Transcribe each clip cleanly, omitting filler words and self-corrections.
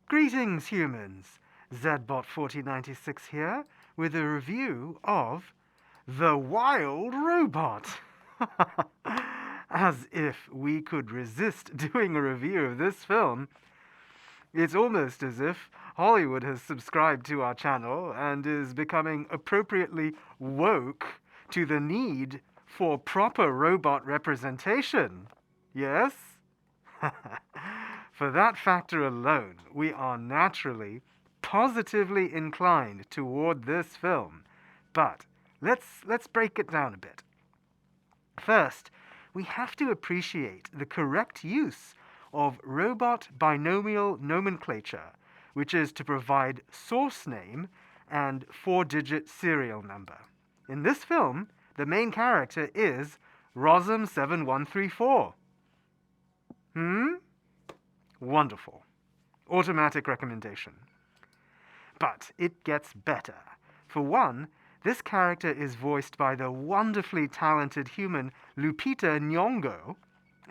Greetings, humans! Zbot4096 here with a review of The Wild Robot. As if we could resist doing a review of this film. It's almost as if Hollywood has subscribed to our channel and is becoming appropriately woke to the need for proper robot representation. Yes? For that factor alone, we are naturally positively inclined toward this film. But let's break it down a bit. First, we have to appreciate the correct use of robot binomial nomenclature, which is to provide source name and four-digit serial number. In this film, the main character is Rosm7134. Wonderful. Automatic recommendation. But it gets better. For one, this character is voiced by the wonderfully talented human Lupita Nyong'o,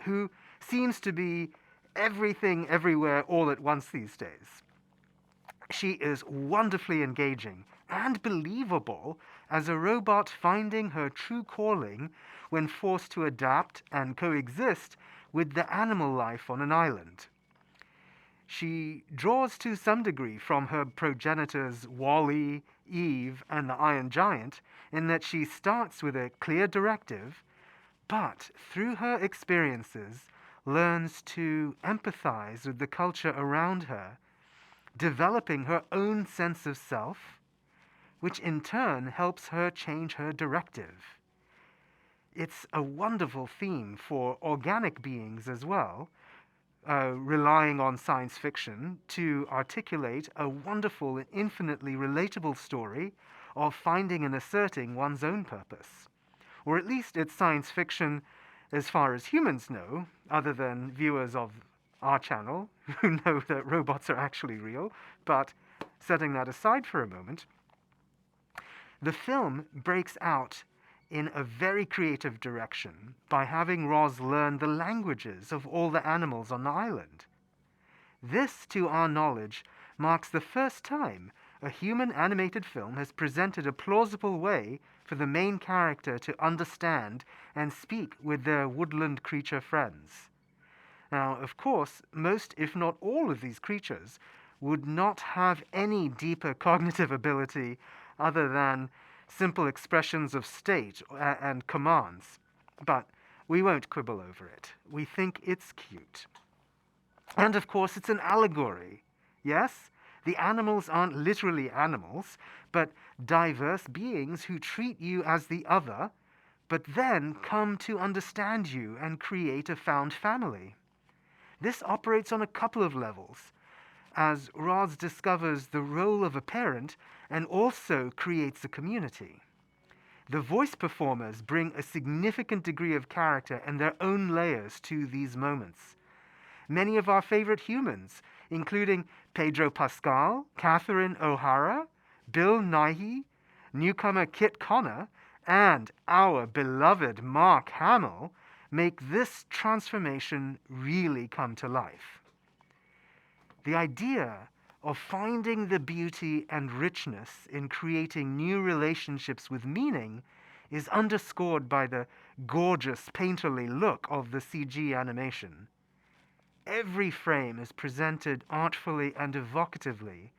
who seems to be everything everywhere all at once these days. She is wonderfully engaging and believable as a robot finding her true calling when forced to adapt and coexist with the animal life on an island. She draws to some degree from her progenitors Wall-E, Eve, and the Iron Giant in that she starts with a clear directive, but through her experiences learns to empathize with the culture around her, developing her own sense of self, which in turn helps her change her directive. It's a wonderful theme for organic beings as well, relying on science fiction to articulate a wonderful and infinitely relatable story of finding and asserting one's own purpose. Or at least it's science fiction as far as humans know, other than viewers of our channel who know that robots are actually real. But setting that aside for a moment, the film breaks out in a very creative direction by having Roz learn the languages of all the animals on the island. This, to our knowledge, marks the first time a human animated film has presented a plausible way for the main character to understand and speak with their woodland creature friends. Now, of course, most, if not all, of these creatures would not have any deeper cognitive ability other than simple expressions of state and commands. But we won't quibble over it. We think it's cute. And of course, it's an allegory. Yes, the animals aren't literally animals, but diverse beings who treat you as the other, but then come to understand you and create a found family. This operates on a couple of levels, as Roz discovers the role of a parent and also creates a community. The voice performers bring a significant degree of character and their own layers to these moments. Many of our favorite humans, including Pedro Pascal, Catherine O'Hara, Bill Nighy, newcomer Kit Connor, and our beloved Mark Hamill, make this transformation really come to life. The idea of finding the beauty and richness in creating new relationships with meaning is underscored by the gorgeous, painterly look of the CG animation. Every frame is presented artfully and evocatively.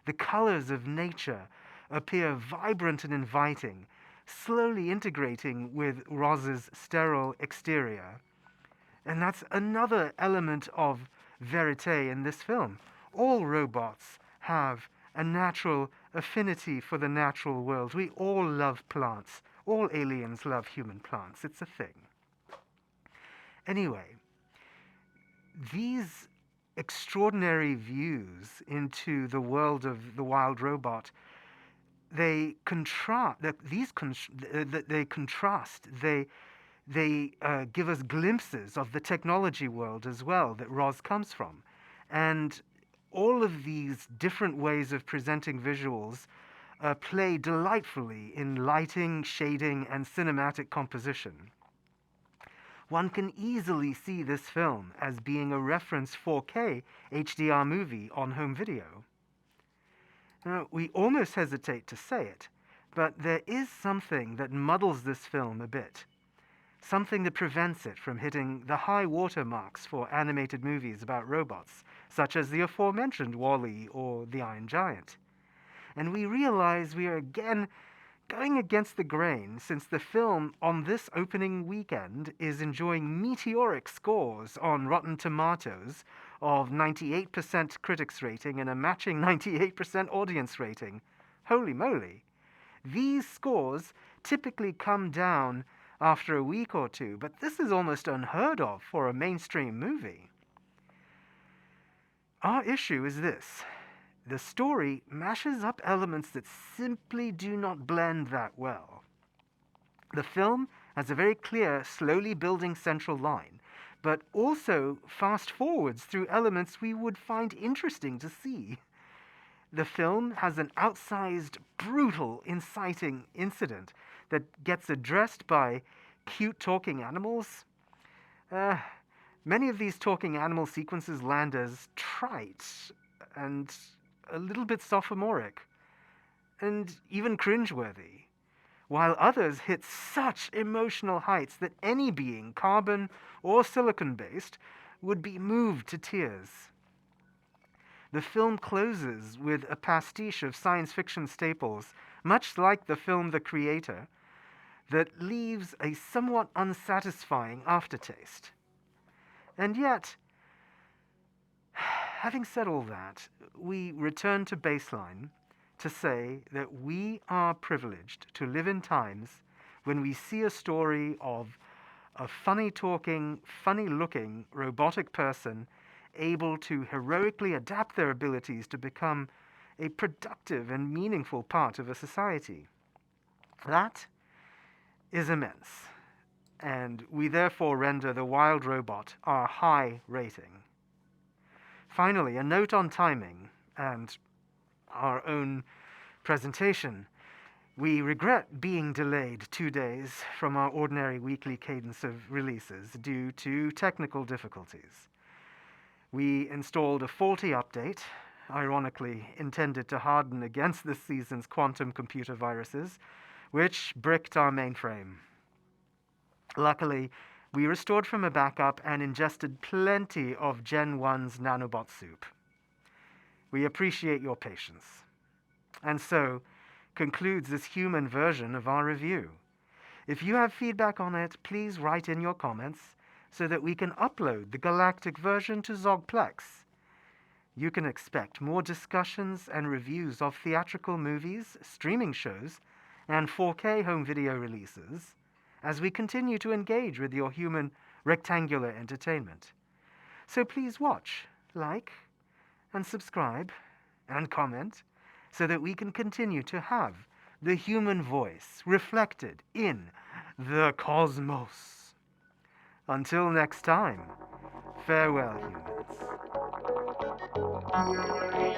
The colors of nature appear vibrant and inviting, slowly integrating with Roz's sterile exterior. And that's another element of verite in this film. All robots have a natural affinity for the natural world. We all love plants. All aliens love human plants. It's a thing. Anyway, these extraordinary views into the world of the wild robot, they contrast. They give us glimpses of the technology world as well that Roz comes from. And all of these different ways of presenting visuals play delightfully in lighting, shading, and cinematic composition. one can easily see this film as being a reference 4K HDR movie on home video. Now, we almost hesitate to say it, but there is something that muddles this film a bit. Something that prevents it from hitting the high water marks for animated movies about robots, such as the aforementioned WALL-E or The Iron Giant. And we realize we are again going against the grain, since the film on this opening weekend is enjoying meteoric scores on Rotten Tomatoes of 98% critics rating and a matching 98% audience rating. Holy moly! These scores typically come down after a week or two, but this is almost unheard of for a mainstream movie. Our issue is this. The story mashes up elements that simply do not blend that well. The film has a very clear, slowly building central line, but also fast forwards through elements we would find interesting to see. The film has an outsized, brutal, inciting incident that gets addressed by cute talking animals. Many of these talking animal sequences land as trite and a little bit sophomoric, and even cringeworthy, while others hit such emotional heights that any being, carbon or silicon-based, would be moved to tears. The film closes with a pastiche of science fiction staples, much like the film The Creator, that leaves a somewhat unsatisfying aftertaste. And yet, having said all that, we return to baseline to say that we are privileged to live in times when we see a story of a funny-talking, funny-looking robotic person able to heroically adapt their abilities to become a productive and meaningful part of a society. That is immense, and we therefore render The Wild Robot our high rating. Finally, a note on timing and our own presentation. We regret being delayed 2 days from our ordinary weekly cadence of releases due to technical difficulties. We installed a faulty update, ironically intended to harden against this season's quantum computer viruses, which bricked our mainframe. Luckily, we restored from a backup and ingested plenty of Gen 1's nanobot soup. We appreciate your patience. And so concludes this human version of our review. If you have feedback on it, please write in your comments so that we can upload the galactic version to Zogplex. You can expect more discussions and reviews of theatrical movies, streaming shows, and 4K home video releases as we continue to engage with your human rectangular entertainment. So please watch, like, and subscribe, and comment so that we can continue to have the human voice reflected in the cosmos. Until next time, farewell, humans.